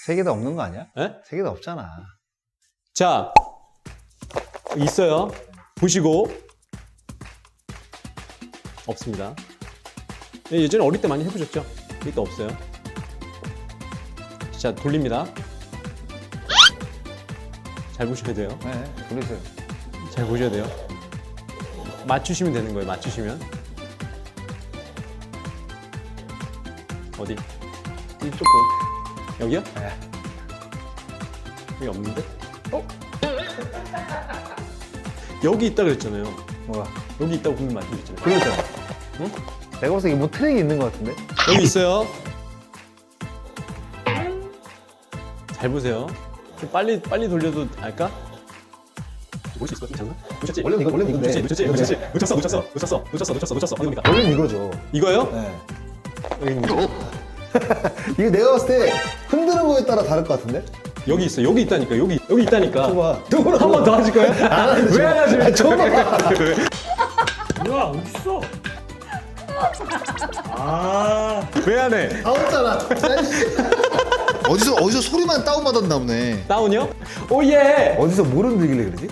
세 개 다 없는 거 아니야? 예? 세 개 다 없잖아. 자, 있어요. 보시고. 없습니다. 예전에 어릴 때 많이 해보셨죠? 이게 없어요. 자, 돌립니다. 잘 보셔야 돼요. 네, 돌리세요. 잘 보셔야 돼요. 맞추시면 되는 거예요. 맞추시면. 어디? 이쪽 여기요? 네. 여기 없는데? 여기 있다 그랬잖아요. 뭐가? 여기 있다고 분명 말씀드렸잖아요. 그러잖아. 응? 내가 봤을 때 이게 뭐 트랙이 있는 것 같은데? 여기 있어요. 잘 보세요. 좀 빨리 돌려도 알까? 볼 수 있을 것 같은데, 장난? 놓쳤지? 원래 이건데. 놓쳤어. 이겁니까? 원래는 이거죠. 이거요? 네. 여기 있는 거. 이게 내가 봤을 때 흔드는 거에 따라 다를 것 같은데? 여기 있어. 여기 있다니까. 여기 있다니까. 줘봐. 한 번 더 하실 거예요? 왜 안 하시면? 줘봐. 야, 어딨어? 아, 왜 안 해? 다 없잖아. 어디서 소리만 다운받았나 보네. 다운이요? 오예! 어디서 뭘 흔들길래 그러지?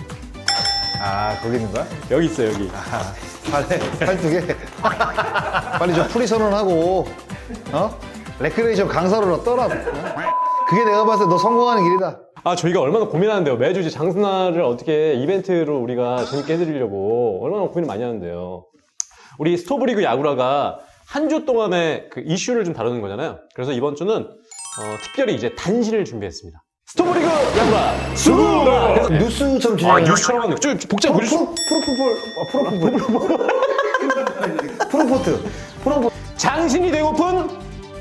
아, 거기 있는 거야? 여기 있어, 여기. 아, 팔 두 개. 빨리 좀 프리 선언하고, 레크레이션 강사로 떠라. 그게 내가 봤을 때 너 성공하는 길이다. 아, 저희가 얼마나 고민하는데요. 매주 이제 장스나를 어떻게 이벤트로 우리가 재밌게 해드리려고 얼마나 고민을 많이 하는데요. 우리 스토브리그 야구라가 한 주 동안의 그 이슈를 좀 다루는 거잖아요. 그래서 이번 주는 특별히 이제 단신을 준비했습니다. 스토브리그 야구라 수구라! 그래서 뉴스처럼 진행해. 뉴스처럼 하는 좀 복잡 보여주시죠. 프로포트. 장신이 되고픈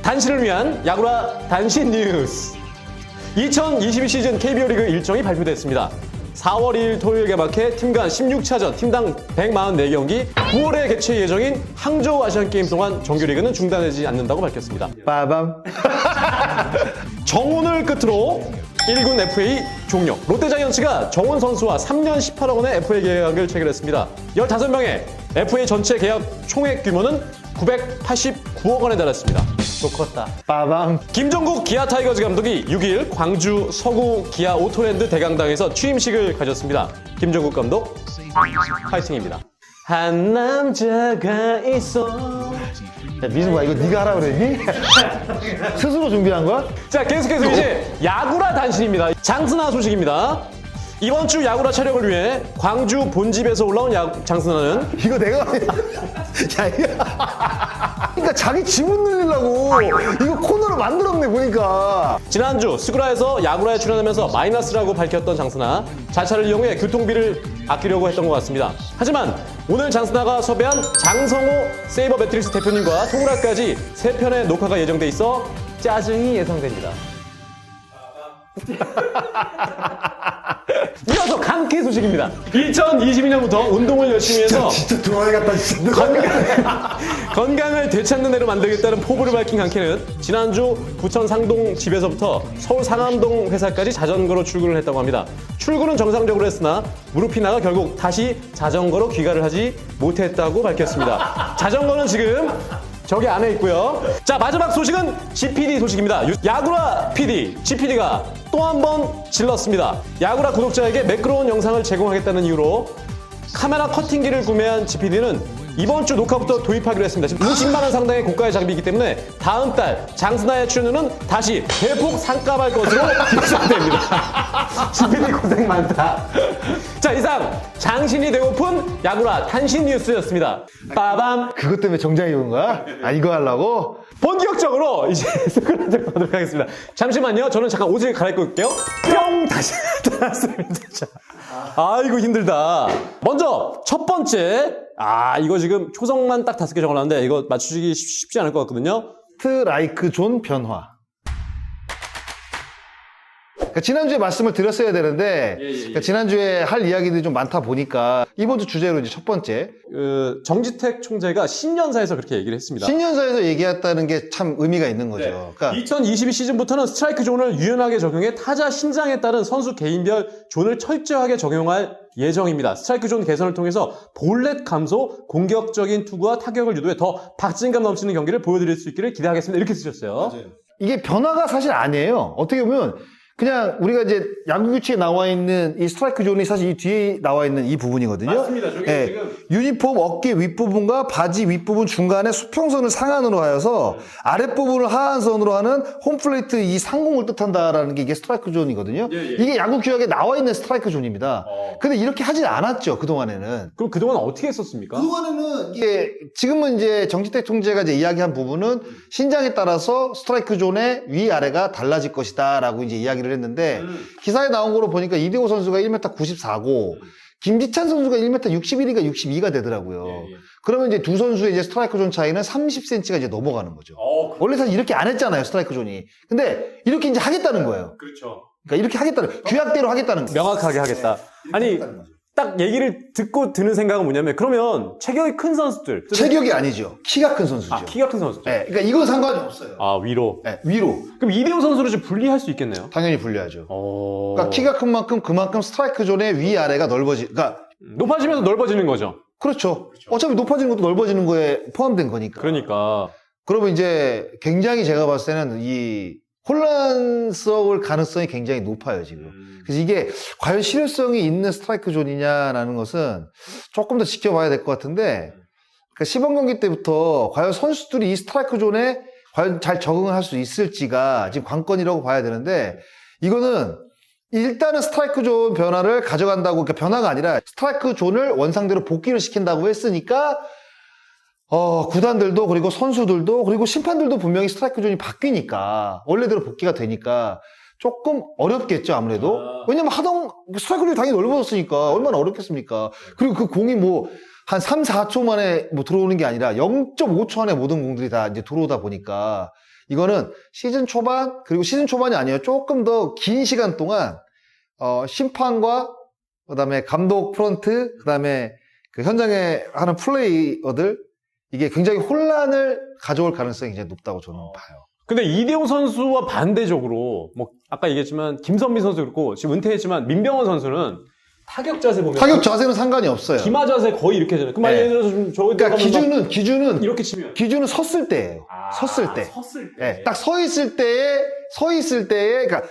단신을 위한 야구라 단신 뉴스. 2022 시즌 KBO 리그 일정이 발표됐습니다. 4월 2일 토요일 개막해 팀 간 16차전 팀당 144경기 9월에 개최 예정인 항저우 아시안게임 동안 정규리그는 중단되지 않는다고 밝혔습니다. 빠밤. 정훈을 끝으로 1군 FA 종료. 롯데자이언츠가 정훈 선수와 3년 18억 원의 FA 계약을 체결했습니다. 15명의 FA 전체 계약 총액 규모는 989억 원에 달했습니다. 좋겠다. 빠밤. 김종국 기아 타이거즈 감독이 6일 광주 서구 기아 오토랜드 대강당에서 취임식을 가졌습니다. 김종국 감독 파이팅입니다. 한 남자가 있어. 야, 미승아, 이거 네가 하라 그랬니? 스스로 준비한 거야? 자, 계속해서 이제 야구라 단신입니다. 장스나 소식입니다. 이번 주 야구라 촬영을 위해 광주 본집에서 올라온 장스나는 이거 내가 야, 이거. 그러니까 자기 지분 늘리려고 이거 코너로 만들었네 보니까. 지난주 스그라에서 야구라에 출연하면서 마이너스라고 밝혔던 장스나 자차를 이용해 교통비를 아끼려고 했던 것 같습니다. 하지만 오늘 장스나가 섭외한 장성호 세이버 매트릭스 대표님과 통화까지 3편의 녹화가 예정돼 있어 짜증이 예상됩니다. 이어서 강키 소식입니다. 2022년부터 운동을 열심히 해서 진짜 돌아가겠다 진짜. 건강을 되찾는 대로 만들겠다는 포부를 밝힌 강키는 지난주 부천 상동 집에서부터 서울 상암동 회사까지 자전거로 출근을 했다고 합니다. 출근은 정상적으로 했으나 무릎이 나가 결국 다시 자전거로 귀가를 하지 못했다고 밝혔습니다. 자전거는 지금 저기 안에 있고요. 자, 마지막 소식은 GPD 소식입니다. 야구라 PD, GPD가 또 한 번 질렀습니다. 야구라 구독자에게 매끄러운 영상을 제공하겠다는 이유로 카메라 커팅기를 구매한 GPD는 이번 주 녹화부터 도입하기로 했습니다. 지금 60만 원 상당의 고가의 장비이기 때문에 다음 달 장스나의 출연료는 다시 대폭 상값할 것으로 예상됩니다. GPD 고생 많다. 자, 이상 장신이 되고픈 야구라 단신 뉴스였습니다. 빠밤. 그것 때문에 정장이 온 거야? 아, 이거 하려고? 본격적으로 이제 스크린을 보도록 하겠습니다. 잠시만요. 저는 잠깐 옷을 갈아입고 올게요. 뿅! 다시 나왔습니다. 자. 아이고 힘들다. 먼저 첫 번째. 이거 지금 초성만 딱 5개 적어놨는데 이거 맞추기 쉽지 않을 것 같거든요. 스트라이크 존 변화. 그러니까 지난주에 말씀을 드렸어야 되는데 그러니까 지난주에 할 이야기들이 좀 많다 보니까 이번 주 주제로 이제 첫 번째 정지택 총재가 신년사에서 그렇게 얘기를 했습니다. 신년사에서 얘기했다는 게 참 의미가 있는 거죠. 그러니까 2022 시즌부터는 스트라이크 존을 유연하게 적용해 타자 신장에 따른 선수 개인별 존을 철저하게 적용할 예정입니다. 스트라이크 존 개선을 통해서 볼넷 감소, 공격적인 투구와 타격을 유도해 더 박진감 넘치는 경기를 보여드릴 수 있기를 기대하겠습니다. 이렇게 쓰셨어요. 이게 변화가 사실 아니에요. 어떻게 보면 그냥 우리가 이제 야구 규칙에 나와 있는 이 스트라이크 존이 사실 이 뒤에 나와 있는 이 부분이거든요. 맞습니다. 저게 예, 지금 유니폼 어깨 윗부분과 바지 윗부분 중간에 수평선을 상한으로 하여서 아랫부분을 하한선으로 하는 홈플레이트 이 상공을 뜻한다라는 게 이게 스트라이크 존이거든요. 예, 예. 이게 야구 규약에 나와 있는 스트라이크 존입니다. 근데 이렇게 하진 않았죠, 그동안에는. 그럼 그동안 어떻게 했었습니까? 그동안에는 이게 지금은 이제 정치태 총재가 이제 이야기한 부분은 신장에 따라서 스트라이크 존의 위아래가 달라질 것이다라고 이제 이야기를 했는데 기사에 나온 거로 보니까 이대호 선수가 1m 94고 김지찬 선수가 1m 61이가 62가 되더라고요. 그러면 이제 두 선수의 이제 스트라이크 존 차이는 30cm가 이제 넘어가는 거죠. 원래 사실 이렇게 안 했잖아요, 스트라이크 존이. 근데 이렇게 이제 하겠다는 거예요. 그렇죠. 그러니까 이렇게 하겠다는 규약대로 하겠다는 거예요. 명확하게 하겠다. 아니 딱 얘기를 듣고 드는 생각은 뭐냐면 그러면 체격이 큰 선수들 체격이 아니죠. 키가 큰 선수죠. 아 키가 큰 선수들 네, 그러니까 이건 상관이 없어요. 아 위로 네, 위로 그럼 이대호 선수를 좀 분리할 수 있겠네요. 당연히 불리하죠. 어... 그러니까 키가 큰 만큼 그만큼 스트라이크 존의 위아래가 그러니까 높아지면서 넓어지는 거죠. 그렇죠. 어차피 높아지는 것도 넓어지는 거에 포함된 거니까. 그러니까 그러면 이제 굉장히 제가 봤을 때는 이 혼란스러울 가능성이 굉장히 높아요, 지금. 그래서 이게 과연 실효성이 있는 스트라이크 존이냐라는 것은 조금 더 지켜봐야 될 것 같은데, 그러니까 시범 경기 때부터 과연 선수들이 이 스트라이크 존에 과연 잘 적응을 할 수 있을지가 지금 관건이라고 봐야 되는데, 이거는 일단은 스트라이크 존 변화를 가져간다고, 그러니까 변화가 아니라 스트라이크 존을 원상대로 복귀를 시킨다고 했으니까, 구단들도 그리고 선수들도 그리고 심판들도 분명히 스트라이크 존이 바뀌니까 원래대로 복귀가 되니까 조금 어렵겠죠, 아무래도. 왜냐면 스트라이크 존이 당연히 넓어졌으니까 얼마나 어렵겠습니까? 그리고 그 공이 뭐 한 3, 4초 만에 뭐 들어오는 게 아니라 0.5초 안에 모든 공들이 다 이제 들어오다 보니까 이거는 시즌 초반, 그리고 시즌 초반이 아니에요. 조금 더 긴 시간 동안 심판과 그다음에 감독 프런트, 그다음에 그 현장에 하는 플레이어들, 이게 굉장히 혼란을 가져올 가능성이 굉장히 높다고 저는 봐요. 근데 이대호 선수와 반대적으로 뭐 아까 얘기했지만 김선민 선수 그렇고 지금 은퇴했지만 민병헌 선수는 타격 자세 보면 타격 자세는 상관이 없어요. 기마 자세 거의 이렇게 하잖아요. 그럼 네. 예를 들어서 좀 저기 그러니까 기준은 이렇게 치면 기준은 섰을 때예요. 섰을 때. 섰을 때. 네, 딱 서 있을 때에 그러니까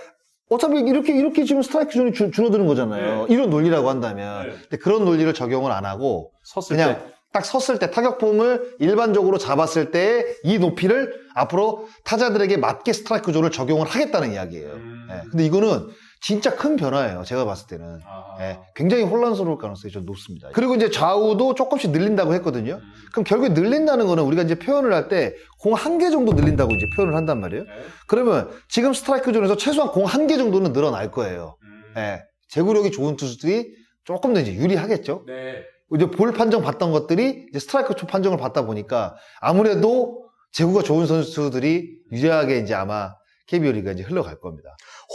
어차피 이렇게 지금 스트라이크 존이 줄어드는 거잖아요. 이런 논리라고 한다면. 근데 그런 논리를 적용을 안 하고 섰을 그냥 때. 딱 섰을 때 타격폼을 일반적으로 잡았을 때 이 높이를 앞으로 타자들에게 맞게 스트라이크 존을 적용을 하겠다는 이야기예요. 예, 근데 이거는 진짜 큰 변화예요. 제가 봤을 때는. 예, 굉장히 혼란스러울 가능성이 좀 높습니다. 그리고 이제 좌우도 조금씩 늘린다고 했거든요. 그럼 결국에 늘린다는 거는 우리가 이제 표현을 할 때 공 한 개 정도 늘린다고 이제 표현을 한단 말이에요. 그러면 지금 스트라이크 존에서 최소한 공 한 개 정도는 늘어날 거예요. 예, 제구력이 좋은 투수들이 조금 더 이제 유리하겠죠. 네. 이제 볼 판정 받던 것들이 이제 스트라이크 초 판정을 받다 보니까 아무래도 제구가 좋은 선수들이 유리하게 이제 아마 KBO 리그가 이제 흘러갈 겁니다.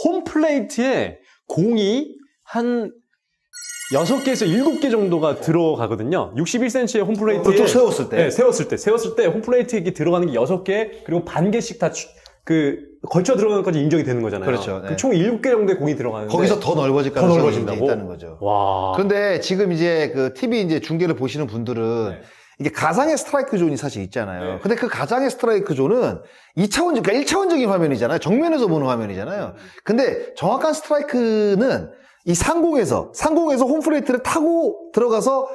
홈플레이트에 공이 한 6개에서 7개 정도가 들어가거든요. 61cm의 홈플레이트에 쭉 세웠을 때. 네, 세웠을 때 홈플레이트에 이렇게 들어가는 게 6개 그리고 반 개씩 다 걸쳐 들어가는 것까지 인정이 되는 거잖아요. 그렇죠. 네. 그럼 총 7개 정도의 공이 들어가는데 거기서 더 넓어질 더 가능성이 넓어진다고? 있다는 거죠. 와. 그런데 지금 이제 그 TV 이제 중계를 보시는 분들은 이게 가상의 스트라이크 존이 사실 있잖아요. 근데 그 가상의 스트라이크 존은 2차원적, 그러니까 1차원적인 화면이잖아요. 정면에서 보는 화면이잖아요. 근데 정확한 스트라이크는 이 상공에서 홈플레이트를 타고 들어가서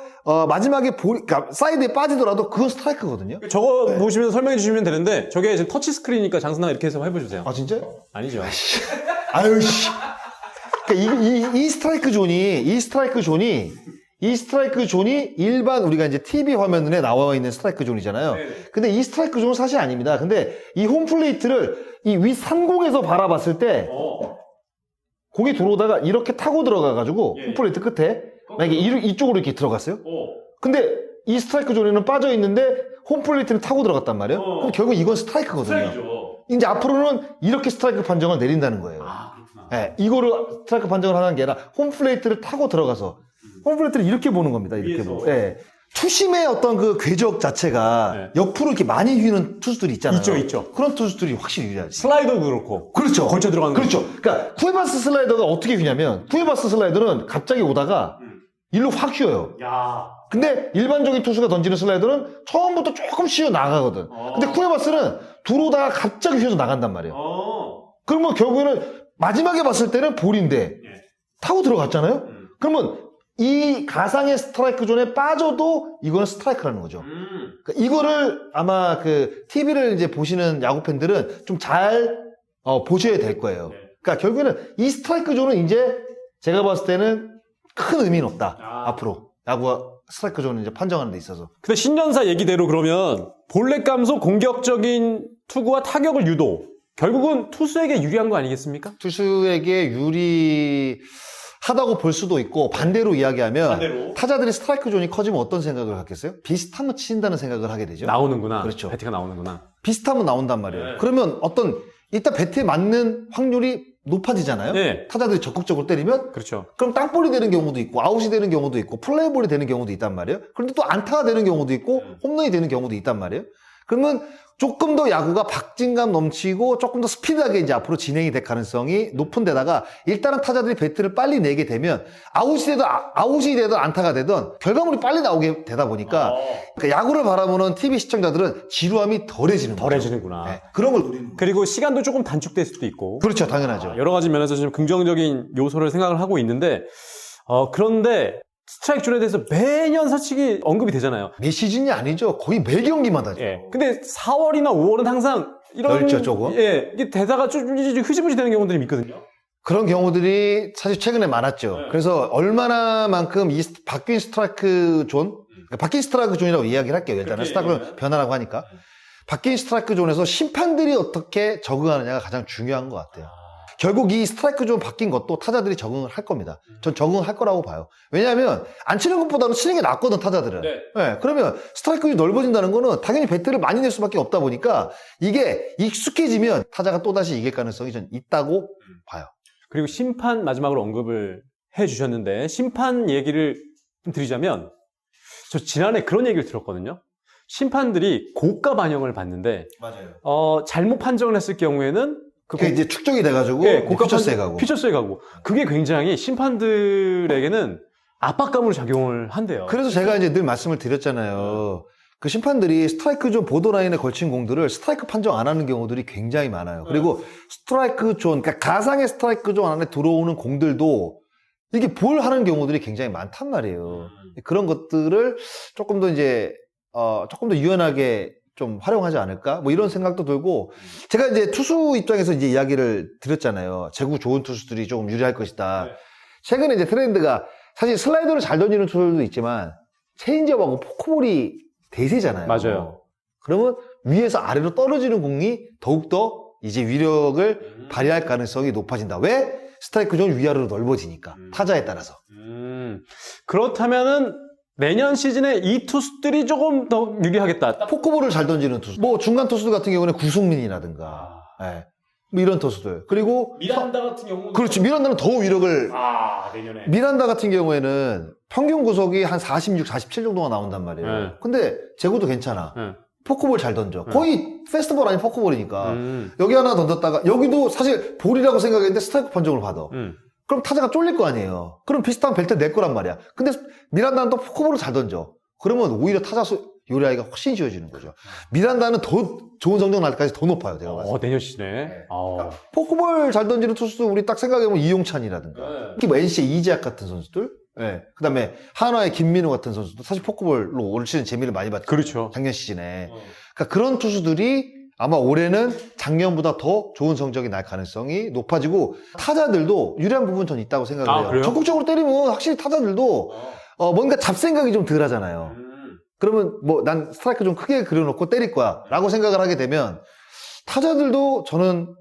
마지막에 그러니까 사이드에 빠지더라도 그건 스트라이크거든요. 저거 보시면 설명해 주시면 되는데 저게 지금 터치 스크린이니까 장순아 이렇게 해서 해보주세요. 아 진짜? 아니죠. 아유 씨. 그러니까 이 스트라이크 존이 일반 우리가 이제 TV 화면에 나와 있는 스트라이크 존이잖아요. 근데 이 스트라이크 존은 사실 아닙니다. 근데 이 홈플레이트를 이 위 상공에서 바라봤을 때 공이 들어오다가 이렇게 타고 들어가가지고 홈플레이트 끝에 만약에 이쪽으로 이렇게 들어갔어요. 근데 이 스트라이크 존에는 빠져 있는데 홈플레이트는 타고 들어갔단 말이에요. 그럼 결국 이건 스트라이크거든요. 이제 앞으로는 이렇게 스트라이크 판정을 내린다는 거예요. 네, 이거를 스트라이크 판정을 하는 게 아니라 홈플레이트를 타고 들어가서 홈플레이트를 이렇게 보는 겁니다. 이렇게 보고. 네. 투심의 어떤 그 궤적 자체가 옆으로 이렇게 많이 휘는 투수들이 있잖아요. 있죠. 그런 투수들이 확실히 유리하지. 슬라이더도 그렇고. 그렇죠. 걸쳐 들어가는 그렇죠. 그러니까 쿠에바스 슬라이더가 어떻게 휘냐면 쿠에바스 슬라이더는 갑자기 오다가 일로 확 휘어요. 근데 일반적인 투수가 던지는 슬라이더는 처음부터 조금 쉬어 나가거든. 근데 쿠에바스는 들어오다가 갑자기 휘어져 나간단 말이에요. 그러면 결국에는 마지막에 봤을 때는 볼인데 타고 들어갔잖아요. 그러면 이 가상의 스트라이크 존에 빠져도 이거는 스트라이크라는 거죠. 그러니까 이거를 아마 그 TV를 이제 보시는 야구 팬들은 좀 잘 보셔야 될 거예요. 그러니까 결국에는 이 스트라이크 존은 이제 제가 봤을 때는 큰 의미는 없다. 앞으로 야구가 스트라이크 존을 이제 판정하는 데 있어서. 근데 신년사 얘기대로 그러면 볼넷 감소 공격적인 투구와 타격을 유도. 결국은 투수에게 유리한 거 아니겠습니까? 투수에게 유리하다고 볼 수도 있고 반대로 이야기하면 타자들이 스트라이크 존이 커지면 어떤 생각을 갖겠어요? 비슷하면 치신다는 생각을 하게 되죠. 나오는구나. 그렇죠. 배트가 나오는구나. 비슷하면 나온단 말이에요. 그러면 일단 배트에 맞는 확률이 높아지잖아요. 네. 타자들이 적극적으로 때리면 그렇죠. 그럼 땅볼이 되는 경우도 있고 아웃이 되는 경우도 있고 플레이볼이 되는 경우도 있단 말이에요. 그런데 또 안타가 되는 경우도 있고 홈런이 되는 경우도 있단 말이에요. 그러면 조금 더 야구가 박진감 넘치고 조금 더 스피드하게 이제 앞으로 진행이 될 가능성이 높은 데다가 일단은 타자들이 배트를 빨리 내게 되면 아웃이 되든 안타가 되든 결과물이 빨리 나오게 되다 보니까 그러니까 야구를 바라보는 TV 시청자들은 지루함이 덜해지는 거죠. 덜해지는구나. 네, 그런 걸 노리는 거예요. 그리고 시간도 조금 단축될 수도 있고. 그렇죠. 당연하죠. 여러 가지 면에서 좀 긍정적인 요소를 생각을 하고 있는데, 그런데 스트라이크 존에 대해서 매년 사측이 언급이 되잖아요. 매 시즌이 아니죠. 거의 매 경기마다죠. 예. 근데 4월이나 5월은 항상 이런. 넓죠, 조금. 예. 이게 대사가 좀 흐지부지 되는 경우들이 있거든요. 그런 경우들이 사실 최근에 많았죠. 그래서 얼마나만큼 이 바뀐 스트라이크 존, 그러니까 바뀐 스트라이크 존이라고 이야기를 할게요. 일단은 스트라이크 변화라고 하니까. 바뀐 스트라이크 존에서 심판들이 어떻게 적응하느냐가 가장 중요한 것 같아요. 결국 이 스트라이크 존 바뀐 것도 타자들이 적응을 할 겁니다. 전 적응을 할 거라고 봐요. 왜냐하면 안 치는 것보다는 치는 게 낫거든, 타자들은. 네, 그러면 스트라이크 존이 넓어진다는 거는 당연히 배트를 많이 낼 수밖에 없다 보니까 이게 익숙해지면 타자가 또다시 이길 가능성이 전 있다고 봐요. 그리고 심판 마지막으로 언급을 해 주셨는데, 심판 얘기를 좀 드리자면, 저 지난해 그런 얘기를 들었거든요. 심판들이 고가 반영을 받는데, 맞아요. 잘못 판정을 했을 경우에는 그게 이제 축적이 돼가지고 고가 퓨처스에 가고. 퓨처스에 가고. 그게 굉장히 심판들에게는 압박감으로 작용을 한대요. 그래서 제가 이제 늘 말씀을 드렸잖아요. 그 심판들이 스트라이크 존 보더라인에 걸친 공들을 스트라이크 판정 안 하는 경우들이 굉장히 많아요. 그리고 스트라이크 존, 그러니까 가상의 스트라이크 존 안에 들어오는 공들도 이게 볼 하는 경우들이 굉장히 많단 말이에요. 그런 것들을 조금 더 이제, 조금 더 유연하게 좀 활용하지 않을까? 뭐 이런 생각도 들고, 제가 이제 투수 입장에서 이제 이야기를 드렸잖아요. 제구 좋은 투수들이 조금 유리할 것이다. 최근에 이제 트렌드가 사실 슬라이더를 잘 던지는 투수들도 있지만, 체인지업하고 포크볼이 대세잖아요. 맞아요. 그러면 위에서 아래로 떨어지는 공이 더욱더 이제 위력을 발휘할 가능성이 높아진다. 왜? 스트라이크 존 위아래로 넓어지니까. 타자에 따라서. 그렇다면은 내년 시즌에 이 투수들이 조금 더 유리하겠다. 포크볼을 잘 던지는 투수. 뭐 중간 투수들 같은 경우는 구승민이라든가. 예. 뭐 이런 투수들. 그리고 미란다 같은 경우는 그렇지. 미란다는 더 위력을 내년에. 미란다 같은 경우에는 평균 구속이 한 46, 47 정도가 나온단 말이에요. 네. 근데 제구도 괜찮아. 네. 포크볼 잘 던져. 거의 페스트볼 아닌 포크볼이니까. 음. 여기 하나 던졌다가 여기도 사실 볼이라고 생각했는데 스트라이크 판정을 받아. 그럼 타자가 쫄릴 거 아니에요. 그럼 비슷한 벨트 낼 거란 말이야. 근데 미란다는 또 포크볼을 잘 던져. 그러면 오히려 타자 요리하기가 훨씬 쉬워지는 거죠. 미란다는 더 좋은 성적 날 때까지 더 높아요. 제가 봤을 때. 내년 시즌에. 포크볼 잘 던지는 투수도 우리 딱 생각해보면 이용찬이라든가. 특히 뭐 NC의 이재학 같은 선수들. 예. 그 다음에 한화의 김민우 같은 선수도 사실 포크볼로 올 시즌 재미를 많이 봤죠. 그렇죠. 작년 시즌에. 그러니까 그런 투수들이 아마 올해는 작년보다 더 좋은 성적이 날 가능성이 높아지고 타자들도 유리한 부분 전 있다고 생각을 해요. 그래요? 적극적으로 때리면 확실히 타자들도 뭔가 잡생각이 좀 덜 하잖아요. 그러면 뭐 난 스트라이크 좀 크게 그려놓고 때릴 거야 라고 생각을 하게 되면 타자들도 저는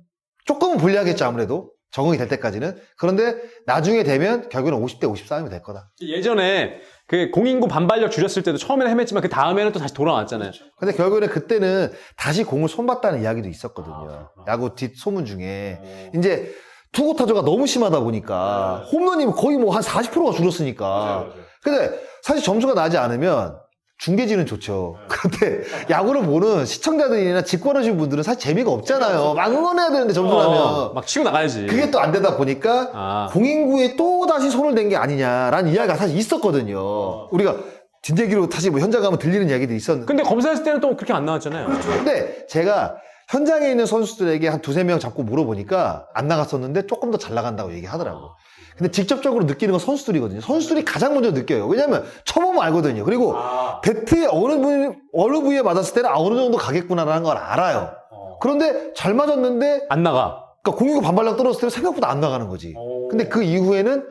조금은 불리하겠죠. 아무래도 적응이 될 때까지는. 그런데 나중에 되면 결국에는 50대 50 싸움이 될 거다. 예전에 그 공인구 반발력 줄였을 때도 처음에는 헤맸지만 그 다음에는 또 다시 돌아왔잖아요. 근데 결국에는 그때는 다시 공을 손봤다는 이야기도 있었거든요. 야구 뒷 소문 중에. 이제 투구 타조가 너무 심하다 보니까 홈런이 거의 뭐 한 40%가 줄었으니까. 근데 사실 점수가 나지 않으면 중계진은 좋죠. 그런데 야구를 보는 시청자들이나 직관하시는 분들은 사실 재미가 없잖아요. 막 응원해야 되는데 점수 나면. 막 치고 나가야지. 그게 또 안 되다 보니까 공인구에 또 다시 손을 댄 게 아니냐라는 이야기가 사실 있었거든요. 우리가 뒷얘기로 다시 뭐 현장 가면 들리는 이야기도 있었는데. 근데 검사했을 때는 또 그렇게 안 나왔잖아요. 근데 제가 현장에 있는 선수들에게 한 두세 명 잡고 물어보니까 안 나갔었는데 조금 더 잘 나간다고 얘기하더라고. 근데 직접적으로 느끼는 건 선수들이거든요. 선수들이 가장 먼저 느껴요. 왜냐면 쳐보면 알거든요. 그리고 배트에 어느 부위에 맞았을 때는 어느 정도 가겠구나라는 걸 알아요. 그런데 잘 맞았는데 안 나가. 그러니까 공이고 반발력 떨어졌을 때는 생각보다 안 나가는 거지. 근데 그 이후에는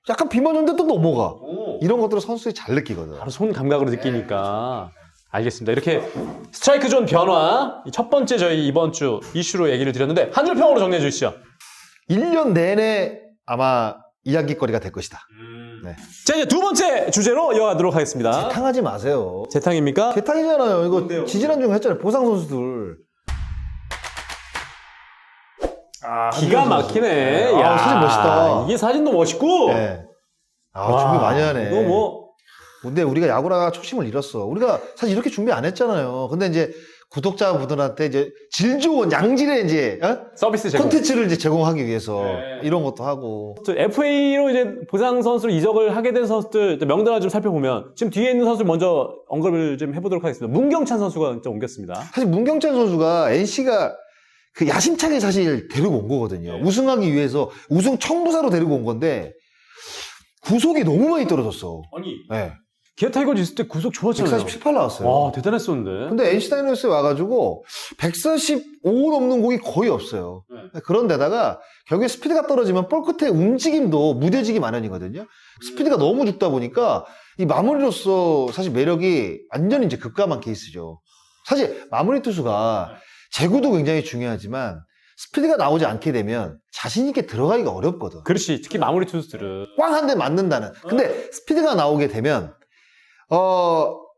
약간 비 맞았는데 또 넘어가. 이런 것들을 선수들이 잘 느끼거든. 바로 손 감각으로 느끼니까. 알겠습니다. 이렇게 스트라이크 존 변화, 첫 번째 저희 이번 주 이슈로 얘기를 드렸는데 한 줄 평으로 정리해 주시죠. 1년 내내 아마 이야기거리가 될 것이다. 네. 자, 이제 두 번째 주제로 이어가도록 하겠습니다. 재탕하지 마세요. 재탕입니까? 재탕이잖아요. 이거 지지난 중에 했잖아요. 보상 선수들. 기가 막히네. 아, 야, 사진 멋있다. 이게 사진도 멋있고. 네. 와, 준비 많이 하네. 이거 뭐 근데 우리가 야구라가 초심을 잃었어. 우리가 사실 이렇게 준비 안 했잖아요. 근데 이제 구독자분들한테 이제 질 좋은 양질의 이제 서비스 제공. 콘텐츠를 이제 제공하기 위해서 네. 이런 것도 하고. FA로 이제 보상 선수로 이적을 하게 된 선수들 명단을 좀 살펴보면 지금 뒤에 있는 선수를 먼저 언급을 좀 해보도록 하겠습니다. 문경찬 선수가 좀 옮겼습니다. 사실 문경찬 선수가 NC가 그 야심차게 사실 데리고 온 거거든요. 우승하기 위해서 우승 청부사로 데리고 온 건데 구속이 너무 많이 떨어졌어. 아니 네. 기아 타이거즈 있을 때 구속 좋았잖아요. 147 나왔어요. 와, 대단했었는데. 근데 NC 다이노스에 와가지고 145 넘는 공이 거의 없어요. 그런데다가 결국에 스피드가 떨어지면 볼 끝에 움직임도 무뎌지기 마련이거든요. 스피드가 너무 죽다 보니까 이 마무리로서 사실 매력이 완전히 이제 급감한 케이스죠. 사실 마무리 투수가 제구도 굉장히 중요하지만 스피드가 나오지 않게 되면 자신 있게 들어가기가 어렵거든. 그렇지. 특히 마무리 투수들은. 꽝 한 대 맞는다는. 근데 스피드가 나오게 되면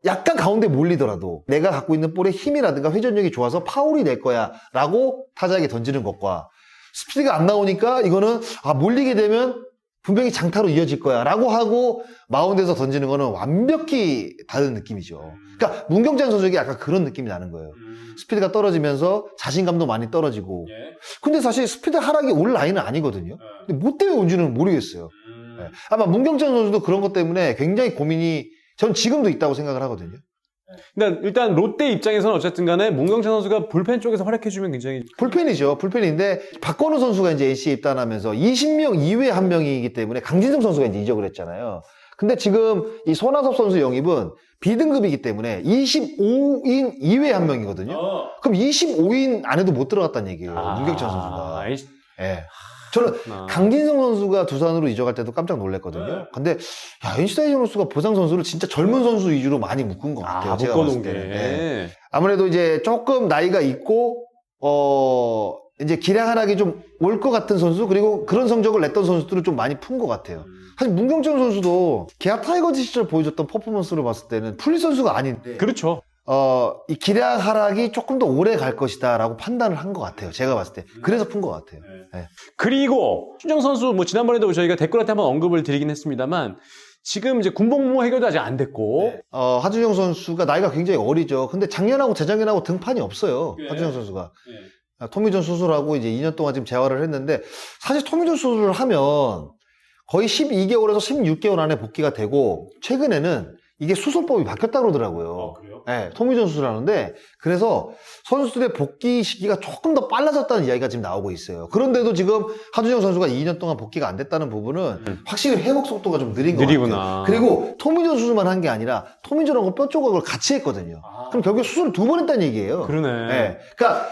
약간 가운데 몰리더라도 내가 갖고 있는 볼의 힘이라든가 회전력이 좋아서 파울이 될 거야 라고 타자에게 던지는 것과 스피드가 안 나오니까 이거는 몰리게 되면 분명히 장타로 이어질 거야 라고 하고 마운드에서 던지는 거는 완벽히 다른 느낌이죠. 그러니까 문경찬 선수에게 약간 그런 느낌이 나는 거예요. 스피드가 떨어지면서 자신감도 많이 떨어지고. 근데 사실 스피드 하락이 올 라인은 아니거든요. 근데 뭐 때문에 온지는 모르겠어요. 네. 아마 문경찬 선수도 그런 것 때문에 굉장히 고민이 전 지금도 있다고 생각을 하거든요. 근데 일단 롯데 입장에서는 어쨌든 간에 문경찬 선수가 불펜 쪽에서 활약해주면 굉장히. 불펜이죠. 불펜인데 박건우 선수가 이제 NC에 입단하면서 20명 이외에 한 명이기 때문에 강진성 선수가 이제 이적을 했잖아요. 근데 지금 이 손아섭 선수 영입은 B등급이기 때문에 25인 이외에 한 명이거든요. 그럼 25인 안에도 못 들어갔다는 얘기예요. 문경찬 선수가. 예. 저는 강진성 선수가 두산으로 이적할 때도 깜짝 놀랐거든요. 근데 NC 다이노스가 보상 선수를 진짜 젊은 선수 위주로 많이 묶은 것 같아요. 제가 봤을 묶어놓은 게. 때는. 네. 아무래도 이제 조금 나이가 있고 이제 기량 하락이 좀 올 것 같은 선수, 그리고 그런 성적을 냈던 선수들을 좀 많이 푼 것 같아요. 사실 문경찬 선수도 기아 타이거즈 시절 보여줬던 퍼포먼스를 봤을 때는 풀리 선수가 아닌데. 그렇죠. 이 기량 하락이 조금 더 오래 갈 것이다라고 판단을 한 것 같아요. 제가 봤을 때. 그래서 푼 것 같아요. 네. 그리고 신정 선수 뭐 지난번에도 저희가 댓글한테 한번 언급을 드리긴 했습니다만 지금 이제 군복무 해결도 아직 안 됐고. 하준영 선수가 나이가 굉장히 어리죠. 근데 작년하고 재작년하고 등판이 없어요. 하준영 선수가. 토미존 수술하고 이제 2년 동안 지금 재활을 했는데, 사실 토미존 수술을 하면 거의 12개월에서 16개월 안에 복귀가 되고, 최근에는 이게 수술법이 바뀌었다고 그러더라고요. 그래요? 네, 토미존 수술하는데, 그래서 선수들의 복귀 시기가 조금 더 빨라졌다는 이야기가 지금 나오고 있어요. 그런데도 지금 하준영 선수가 2년 동안 복귀가 안 됐다는 부분은 확실히 회복 속도가 좀 느린 것 같아요. 그리고 토미존 수술만 한 게 아니라 토미존하고 뼈 조각을 같이 했거든요. 그럼 결국에 수술을 2번 했다는 얘기예요. 그러네. 네. 그러니까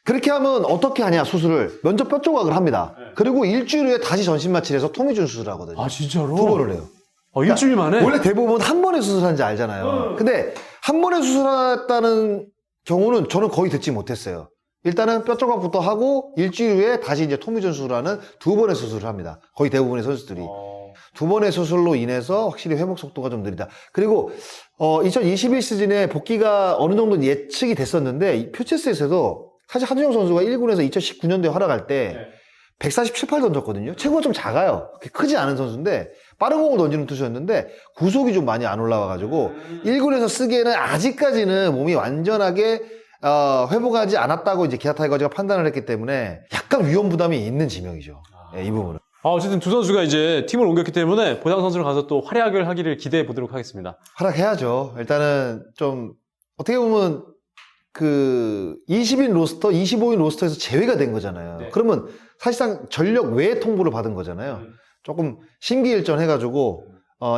그렇게 하면 어떻게 하냐, 수술을. 먼저 뼈 조각을 합니다. 그리고 일주일 후에 다시 전신 마취를 해서 토미존 수술을 하거든요. 아, 진짜로? 2번을 해요. 일주일 만에? 원래 대부분 한 번에 수술하는지 알잖아요. 근데 한 번에 수술했다는 경우는 저는 거의 듣지 못했어요. 일단은 뼈 조각부터 하고 일주일 후에 다시 이제 토미존 수술하는 2번의 수술을 합니다. 거의 대부분의 선수들이. 2번의 수술로 인해서 확실히 회복 속도가 좀 느리다. 그리고 2021 시즌에 복귀가 어느 정도 예측이 됐었는데, 표체스에서도 사실 하준영 선수가 1군에서 2019년도에 활약할 때 147, 8 던졌거든요. 체구가 좀 작아요. 그렇게 크지 않은 선수인데 빠른 공을 던지는 투수였는데 구속이 좀 많이 안 올라와가지고 1군에서 쓰기에는 아직까지는 몸이 완전하게 회복하지 않았다고 이제 기아 타이거즈가 판단을 했기 때문에 약간 위험 부담이 있는 지명이죠. 네, 이 부분은. 어쨌든 두 선수가 이제 팀을 옮겼기 때문에 보상 선수를 가서 또 활약을 하기를 기대해 보도록 하겠습니다. 활약해야죠. 일단은 좀 어떻게 보면 그 20인 로스터, 25인 로스터에서 제외가 된 거잖아요. 네. 그러면 사실상 전력 외 통보를 받은 거잖아요. 조금 심기일전해가지고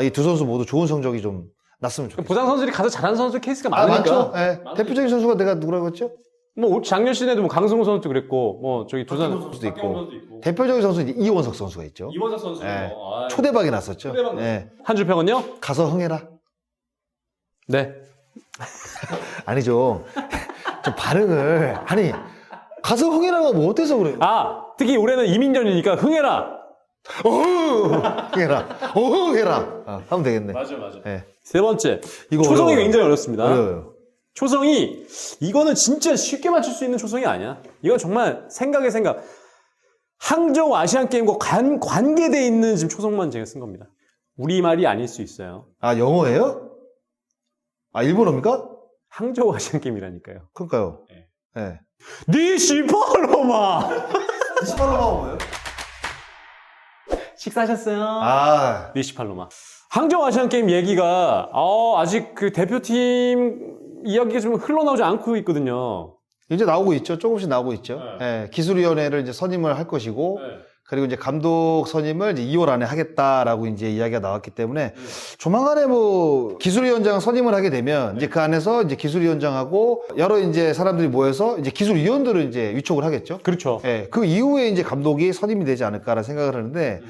이 두 선수 모두 좋은 성적이 좀 났으면 좋겠어요. 부상 선수들이 가서 잘하는 선수 케이스가 아, 많으니까. 많죠. 예. 대표적인 선수가 내가 누구라고 했죠? 뭐 작년 시즌에도 뭐 강승호 선수도 그랬고, 뭐 저기 두산 선수도 있고. 대표적인 선수는 이제 이원석 선수가 있죠. 이원석 선수. 예. 초대박이 났었죠. 초대박 예. 한 줄 평은요? 가서 흥해라. 네. 아니죠. 좀 반응을 아니 가서 흥해라가 뭐 어때서 그래요? 아, 특히 올해는 이민전이니까 흥해라. 흥해라. 흥해라. 하면 되겠네. 맞아. 예. 세 번째. 이거 초성이 어려워요. 굉장히 어렵습니다. 어려워요. 초성이 이거는 진짜 쉽게 맞출 수 있는 초성이 아니야. 이건 정말 생각의 생각. 항저우 아시안 게임과 관계돼 있는 지금 초성만 제가 쓴 겁니다. 우리말이 아닐 수 있어요. 아 영어예요? 아 일본어입니까? 항저우 아시안 게임이라니까요. 그러니까요. 네. 예. 니시팔로마. 스팔로마가 뭐예요? 식사하셨어요? 아 니시팔로마. 항저우 아시안 게임 얘기가 아직 그 대표팀 이야기가 좀 흘러나오지 않고 있거든요. 이제 나오고 있죠. 조금씩 나오고 있죠. 예. 기술위원회를 이제 선임을 할 것이고 그리고 이제 감독 선임을 이제 2월 안에 하겠다라고 이제 이야기가 나왔기 때문에 조만간에 뭐 기술위원장 선임을 하게 되면 이제 그 안에서 이제 기술위원장하고 여러 이제 사람들이 모여서 이제 기술위원들을 이제 위촉을 하겠죠. 그렇죠. 예. 그 이후에 이제 감독이 선임이 되지 않을까라는 생각을 하는데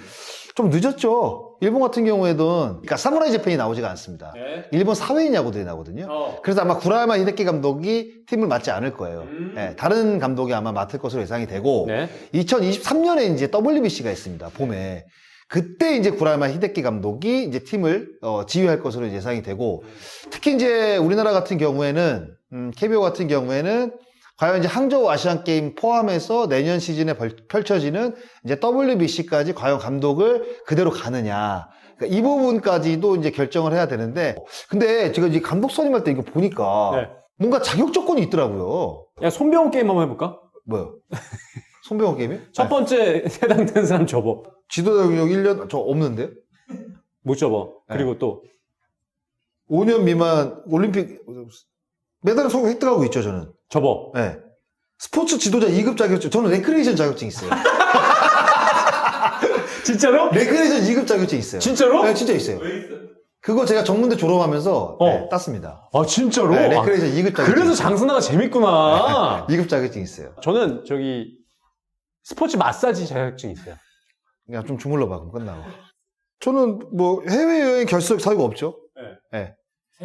좀 늦었죠. 일본 같은 경우에도 그러니까 사무라이 재팬이 나오지가 않습니다. 네. 일본 사회인 야구들이 나거든요. 그래서 아마 구라야마 히데키 감독이 팀을 맡지 않을 거예요. 예, 다른 감독이 아마 맡을 것으로 예상이 되고 네. 2023년에 이제 WBC가 있습니다. 봄에. 그때 이제 구라야마 히데키 감독이 이제 팀을 지휘할 것으로 예상이 되고 특히 이제 우리나라 같은 경우에는 KBO 같은 경우에는 과연 이제 항저우 아시안 게임 포함해서 내년 시즌에 펼쳐지는 이제 WBC까지 과연 감독을 그대로 가느냐. 그러니까 이 부분까지도 이제 결정을 해야 되는데, 근데 제가 이제 감독 선임할 때 이거 보니까 네. 뭔가 자격 조건이 있더라고요. 야, 손병호 게임 한번 해볼까? 뭐요? 손병호 게임이? 첫 번째 해당되는 사람 접어. 지도자 경력 1년 저 없는데요? 못 접어. 그리고 또 5년 미만 올림픽 메달 속 획득하고 있죠, 저는. 접어. 네. 스포츠 지도자 2급 자격증, 저는 레크레이션 자격증 있어요. 진짜로? 레크레이션 2급 자격증 있어요. 진짜로? 네, 진짜 있어요. 그거 제가 전문대 졸업하면서 네, 땄습니다. 아, 진짜로? 네, 레크레이션 2급 자격증. 그래서 장순아가 재밌구나. 2급 자격증 있어요. 저는 저기 스포츠 마사지 자격증 있어요. 그냥 좀 주물러 봐, 그럼 끝나고. 저는 뭐 해외여행 결석 사유가 없죠. 네.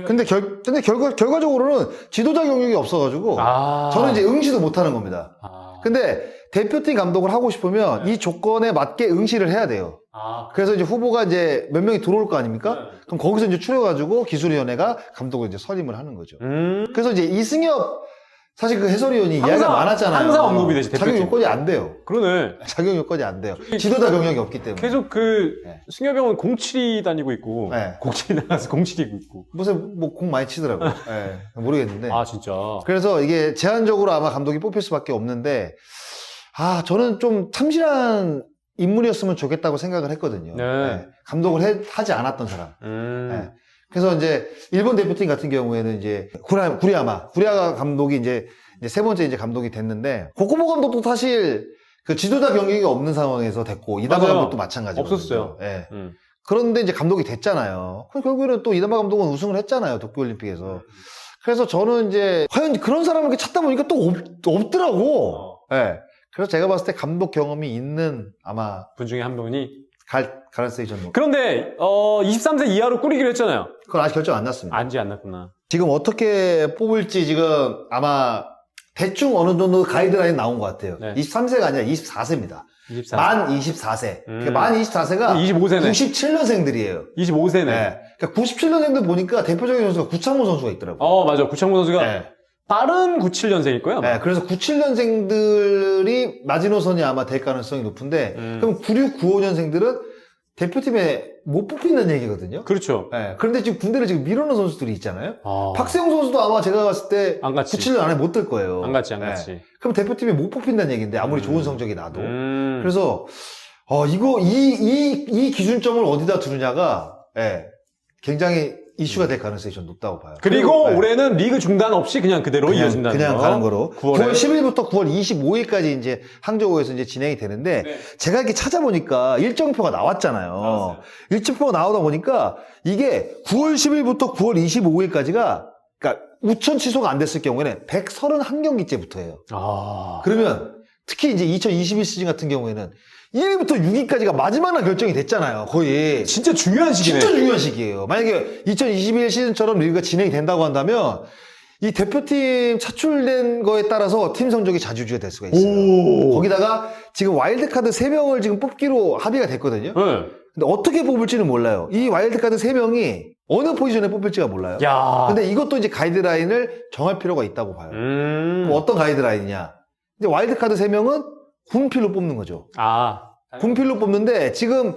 근데 결과적으로는 지도자 경력이 없어가지고 저는 이제 응시도 못하는 겁니다. 근데 대표팀 감독을 하고 싶으면 이 조건에 맞게 응시를 해야 돼요. 그래서 이제 후보가 이제 몇 명이 들어올 거 아닙니까? 그럼 거기서 이제 추려가지고 기술위원회가 감독을 이제 선임을 하는 거죠. 그래서 이제 이승엽 사실 그 해설위원이 이야기가 많았잖아요. 항상 언급이 되지, 자격 대표팀. 요건이 안 돼요. 그러네. 자격 요건이 안 돼요. 지도자 경력이 없기 때문에. 계속 그 네. 승엽이 형은 07이 다니고 있고 네. 07이 나가서 07이 입고 있고. 무슨 뭐 공 많이 치더라고요. 네, 모르겠는데. 아, 진짜. 그래서 이게 제한적으로 아마 감독이 뽑힐 수밖에 없는데, 저는 좀 참신한 인물이었으면 좋겠다고 생각을 했거든요. 네. 감독을 하지 않았던 사람. 네. 그래서 이제 일본 대표팀 같은 경우에는 이제 구리야마 감독이 이제 세 번째 이제 감독이 됐는데, 고코모 감독도 사실 그 지도자 경력이 없는 상황에서 됐고, 이다마 맞아요. 감독도 마찬가지거든요. 없었어요. 네. 그런데 이제 감독이 됐잖아요. 그럼 결국에는 또 이다마 감독은 우승을 했잖아요. 도쿄올림픽에서. 그래서 저는 이제 과연 그런 사람을 이렇게 찾다 보니까 또 없더라고. 네. 그래서 제가 봤을 때 감독 경험이 있는 아마 분 중에 한 분이. 가능성이 좀 높. 그런데 23세 이하로 꾸리기로 했잖아요. 그건 아직 결정 안 났습니다. 안지 안 났구나. 지금 어떻게 뽑을지 지금 아마 대충 어느 정도 가이드라인 나온 것 같아요. 네. 23세가 아니라 24세입니다. 24. 만 24세. 만 24세가 25세네. 97년생들이에요. 25세네. 네. 그러니까 97년생들 보니까 대표적인 선수가 구창모 선수가 있더라고요. 맞아. 구창모 선수가 네. 빠른 97년생일 거야. 네, 그래서 97년생들이 마지노선이 아마 될 가능성이 높은데, 그럼 96, 95년생들은 대표팀에 못 뽑힌다는 얘기거든요. 그렇죠. 네, 그런데 지금 군대를 지금 밀어넣은 선수들이 있잖아요. 아. 박세웅 선수도 아마 제가 봤을 때 안 갔지. 97년 안에 못 들 거예요. 안 갔지. 네. 그럼 대표팀에 못 뽑힌다는 얘기인데, 아무리 좋은 성적이 나도. 그래서 그래서 이 기준점을 어디다 두느냐가 굉장히 이슈가 될 가능성이 좀 높다고 봐요. 그리고 네. 올해는 리그 중단 없이 그냥 그대로 이어진다는 그냥 거. 가는 거로. 9월에. 9월 10일부터 9월 25일까지 이제 항저우에서 이제 진행이 되는데 제가 이렇게 찾아보니까 일정표가 나왔잖아요. 일정표가 나오다 보니까 이게 9월 10일부터 9월 25일까지가 그러니까 우천 취소가 안 됐을 경우에는 131경기째부터예요. 아. 그러면 특히 이제 2021 시즌 같은 경우에는 1위부터 6위까지가 마지막 날 결정이 됐잖아요. 거의. 진짜 중요한 시기네. 진짜 중요한 시기예요. 만약에 2021 시즌처럼 리그가 진행이 된다고 한다면 이 대표팀 차출된 거에 따라서 팀 성적이 좌지우지가 될 수가 있어요. 거기다가 지금 와일드카드 3명을 지금 뽑기로 합의가 됐거든요. 네. 근데 어떻게 뽑을지는 몰라요. 이 와일드카드 3명이 어느 포지션에 뽑힐지가 몰라요. 야. 근데 이것도 이제 가이드라인을 정할 필요가 있다고 봐요. 그럼 어떤 가이드라인이냐. 이제 와일드카드 3명은 군필로 뽑는 거죠. 아. 군필로 뽑는데 지금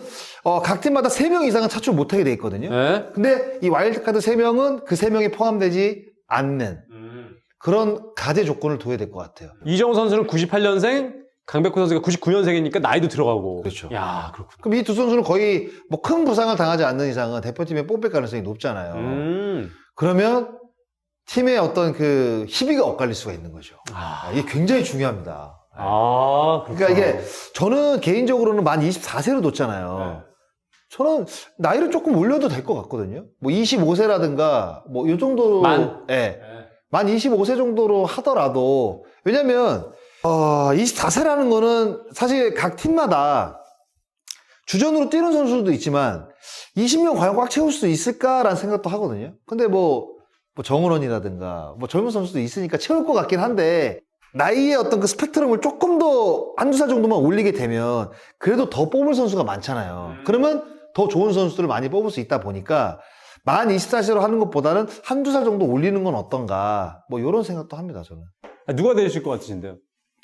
각 팀마다 3명 이상은 차출 못하게 돼 있거든요. 네. 근데 이 와일드카드 3명은 그 3명이 포함되지 않는 그런 가제 조건을 둬야 될 것 같아요. 이정우 선수는 98년생, 강백호 선수가 99년생이니까 나이도 들어가고. 그렇죠. 야, 그렇군. 그럼 이 두 선수는 거의 뭐 큰 부상을 당하지 않는 이상은 대표팀에 뽑힐 가능성이 높잖아요. 그러면 팀의 어떤 그 희비가 엇갈릴 수가 있는 거죠. 이게 굉장히 중요합니다. 아, 그렇구나. 그러니까 이게 저는 개인적으로는 만 24세로 뒀잖아요. 저는 나이를 조금 올려도 될 것 같거든요. 뭐 25세라든가 뭐 이 정도로 만 25세 정도로 하더라도 왜냐면 24세라는 거는 사실 각 팀마다 주전으로 뛰는 선수도 있지만 20명 과연 꽉 채울 수 있을까라는 생각도 하거든요. 근데 뭐 정은원이라든가 뭐 젊은 선수도 있으니까 채울 것 같긴 한데 나이의 어떤 그 스펙트럼을 조금 더 한두 살 정도만 올리게 되면 그래도 더 뽑을 선수가 많잖아요. 그러면 더 좋은 선수들을 많이 뽑을 수 있다 보니까 만 24세로 하는 것보다는 한두 살 정도 올리는 건 어떤가 뭐 이런 생각도 합니다, 저는. 누가 되실 것 같으신데요?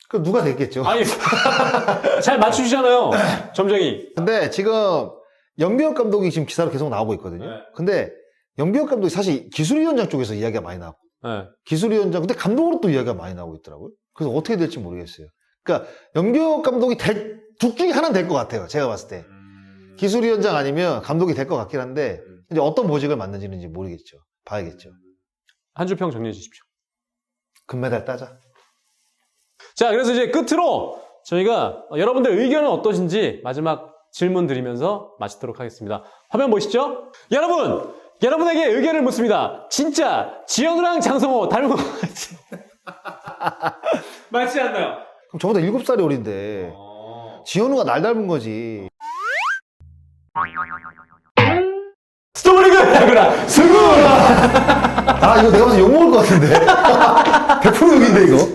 그럼 누가 됐겠죠. 아니, 잘 맞추시잖아요. 점쟁이. 근데 지금 연비혁 감독이 지금 기사로 계속 나오고 있거든요. 근데 연비혁 감독이 사실 기술위원장 쪽에서 이야기가 많이 나왔고 네. 기술위원장 근데 감독으로 또 이야기가 많이 나오고 있더라고요. 그래서 어떻게 될지 모르겠어요. 그러니까 연비혁 감독이 둘 중에 하나는 될 것 같아요. 제가 봤을 때 기술위원장 아니면 감독이 될 것 같긴 한데 이제 어떤 보직을 맡는지는 이제 모르겠죠. 봐야겠죠. 한 줄 평 정리해 주십시오. 금메달 따자. 자, 그래서 이제 끝으로 저희가 여러분들 의견은 어떠신지 마지막 질문 드리면서 마치도록 하겠습니다. 화면 보시죠? 여러분에게 의견을 묻습니다. 진짜 지현우랑 장성호 닮은 것 같지? 맞지 않나요? 그럼 저보다 7살이 어린데 지현우가 날 닮은 거지. 스토리그 야구라 승우! 이거 내가 봐서 욕먹을 것 같은데. 100% 욕인데 이거.